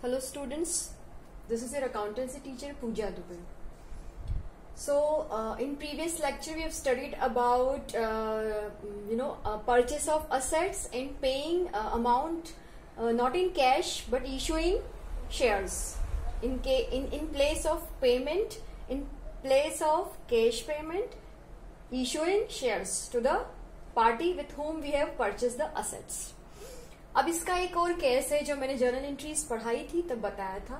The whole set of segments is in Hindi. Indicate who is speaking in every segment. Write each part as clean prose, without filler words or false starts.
Speaker 1: Hello students, this is your accountancy teacher Pooja Dubey. So in previous lecture we have studied about purchase of assets and paying amount not in cash but issuing shares in place of payment, in place of cash payment, issuing shares to the party with whom we have purchased the assets. अब इसका एक और केस है जो मैंने जर्नल एंट्रीज पढ़ाई थी तब बताया था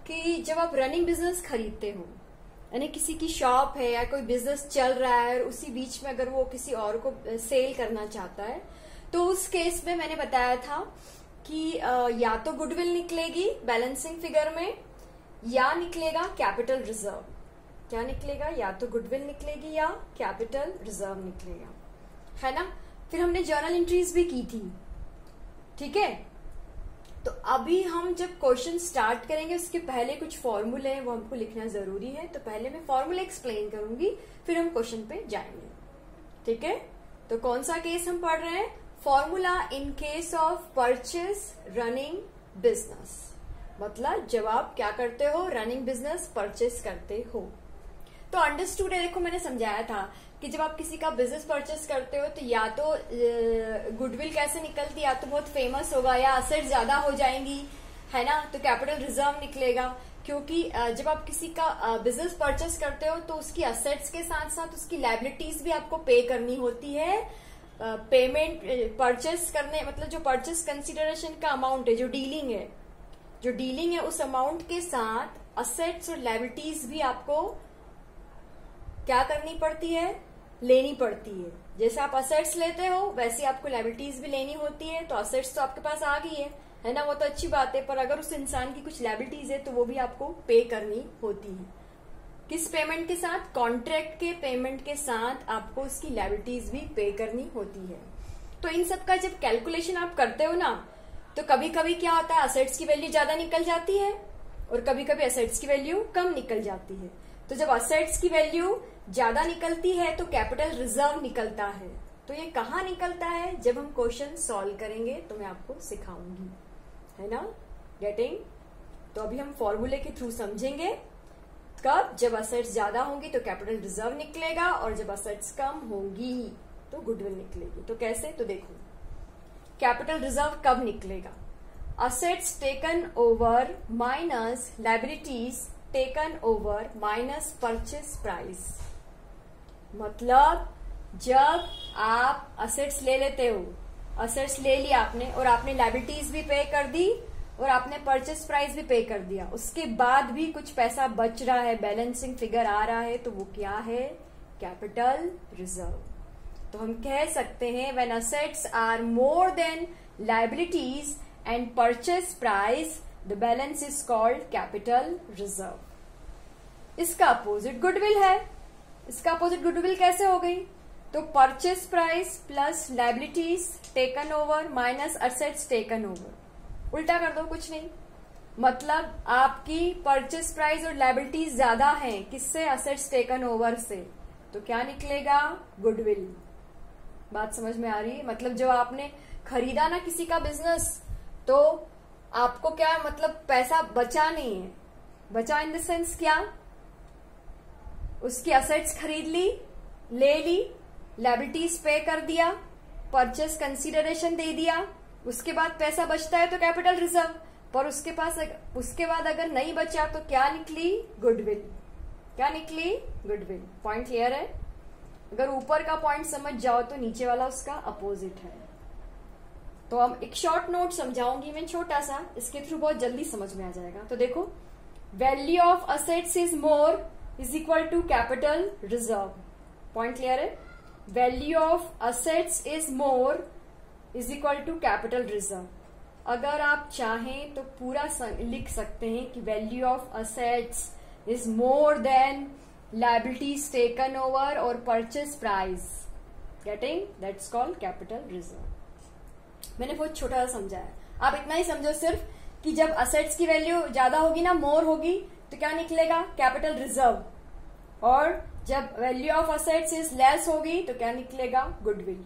Speaker 1: कि जब आप रनिंग बिजनेस खरीदते हो, यानी किसी की शॉप है या कोई बिजनेस चल रहा है और उसी बीच में अगर वो किसी और को सेल करना चाहता है तो उस केस में मैंने बताया था कि या तो गुडविल निकलेगी बैलेंसिंग फिगर में या निकलेगा कैपिटल रिजर्व। क्या निकलेगा? या तो गुडविल निकलेगी या कैपिटल रिजर्व निकलेगा, है ना। फिर हमने जर्नल एंट्रीज भी की थी, ठीक है। तो अभी हम जब क्वेश्चन स्टार्ट करेंगे उसके पहले कुछ फॉर्मूले हैं वो हमको लिखना जरूरी है, तो पहले मैं फॉर्मूला एक्सप्लेन करूंगी फिर हम क्वेश्चन पे जाएंगे, ठीक है। तो कौन सा केस हम पढ़ रहे हैं? Formula in case of purchase running business, मतलब जब आप क्या करते हो, रनिंग बिजनेस परचेज करते हो। तो अंडरस्टूड है, देखो मैंने समझाया था कि जब आप किसी का बिजनेस परचेस करते हो तो या तो गुडविल कैसे निकलती, या तो बहुत फेमस होगा या असेट ज्यादा हो जाएंगी, है ना, तो कैपिटल रिजर्व निकलेगा। क्योंकि जब आप किसी का बिजनेस परचेस करते हो तो उसकी असेट्स के साथ साथ उसकी लायबिलिटीज भी आपको पे करनी होती है। पेमेंट परचेस करने मतलब जो परचेस कंसिडरेशन का अमाउंट है, जो डीलिंग है उस अमाउंट के साथ असेट्स और लायबिलिटीज भी आपको क्या करनी पड़ती है, लेनी पड़ती है। जैसे आप असेट्स लेते हो वैसे आपको लायबिलिटीज भी लेनी होती है। तो असेट्स तो आपके पास आ गई है ना, वो तो अच्छी बात है, पर अगर उस इंसान की कुछ लायबिलिटीज है तो वो भी आपको पे करनी होती है। किस पेमेंट के साथ? कॉन्ट्रैक्ट के पेमेंट के साथ आपको उसकी लायबिलिटीज भी पे करनी होती है। तो इन सब का जब कैलकुलेशन आप करते हो ना, तो कभी कभी क्या होता है, असेट्स की वैल्यू ज्यादा निकल जाती है और कभी कभी असेट्स की वैल्यू कम निकल जाती है। तो जब असेट्स की वैल्यू ज्यादा निकलती है तो कैपिटल रिजर्व निकलता है। तो ये कहाँ निकलता है? जब हम क्वेश्चन सॉल्व करेंगे तो मैं आपको सिखाऊंगी, है ना, गेटिंग। तो अभी हम फॉर्मूले के थ्रू समझेंगे कब जब असेट्स ज्यादा होंगी तो कैपिटल रिजर्व निकलेगा और जब असेट्स कम होंगी तो गुडविल निकलेगी। तो कैसे? तो देखो, कैपिटल रिजर्व कब निकलेगा? Assets taken over minus liabilities taken over minus purchase price. मतलब जब आप असेट्स ले लेते हो, असेट्स ले लिया आपने और आपने लायबिलिटीज भी पे कर दी और आपने परचेस प्राइस भी पे कर दिया, उसके बाद भी कुछ पैसा बच रहा है, बैलेंसिंग फिगर आ रहा है, तो वो क्या है? Capital reserve. तो हम कह सकते हैं when assets are more than liabilities and purchase price the balance is called capital reserve. इसका अपोजिट गुडविल है। इसका अपोजिट गुडविल कैसे हो गई? तो purchase price plus liabilities taken over minus assets taken over. उल्टा कर दो, कुछ नहीं, मतलब आपकी परचेस प्राइस और लायबिलिटीज ज्यादा हैं, किससे? असेट्स टेकन ओवर से। तो क्या निकलेगा? गुडविल। बात समझ में आ रही है? मतलब जब आपने खरीदा ना किसी का बिजनेस तो आपको क्या मतलब पैसा बचा नहीं है, बचा इन द सेंस क्या, उसकी असेट्स खरीद ली, ले ली, लायबिलिटीज पे कर दिया, परचेस कंसीडरेशन दे दिया, उसके बाद पैसा बचता है तो कैपिटल रिजर्व। पर उसके बाद अगर नहीं बचा तो क्या निकली? गुडविल। क्या निकली? गुडविल। पॉइंट क्लियर है? अगर ऊपर का पॉइंट समझ जाओ तो नीचे वाला उसका अपोजिट है। तो हम एक शॉर्ट नोट समझाऊंगी मैं, छोटा सा, इसके थ्रू बहुत जल्दी समझ में आ जाएगा। तो देखो, value of assets is more is equal to capital reserve. Point clear है? Value of assets is more is equal to capital reserve. अगर आप चाहें तो पूरा लिख सकते हैं कि value of assets is more than liabilities taken over और purchase price, getting, that's called capital reserve. मैंने बहुत छोटा सा समझाया, आप इतना ही समझो सिर्फ कि जब असेट्स की वैल्यू ज्यादा होगी ना, मोर होगी, तो क्या निकलेगा? Capital reserve. और जब value of assets is less होगी तो क्या निकलेगा? गुडविल।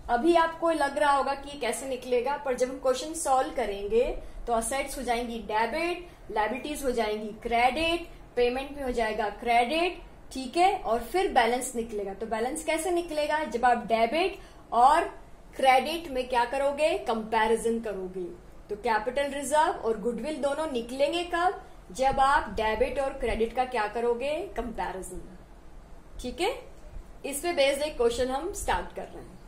Speaker 1: अभी आपको लग रहा होगा कि कैसे निकलेगा, पर जब हम क्वेश्चन सॉल्व करेंगे तो असेट्स हो जाएंगी डेबिट, लायबिलिटीज हो जाएंगी क्रेडिट, पेमेंट में हो जाएगा क्रेडिट, ठीक है, और फिर बैलेंस निकलेगा। तो बैलेंस कैसे निकलेगा? जब आप डेबिट और क्रेडिट में क्या करोगे? कंपैरिजन करोगे। तो कैपिटल रिजर्व और गुडविल दोनों निकलेंगे कब? जब आप डेबिट और क्रेडिट का क्या करोगे? कंपैरिजन। ठीक है, इस पे बेस्ड एक क्वेश्चन हम स्टार्ट कर रहे हैं।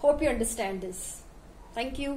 Speaker 1: Hope you understand this. Thank you.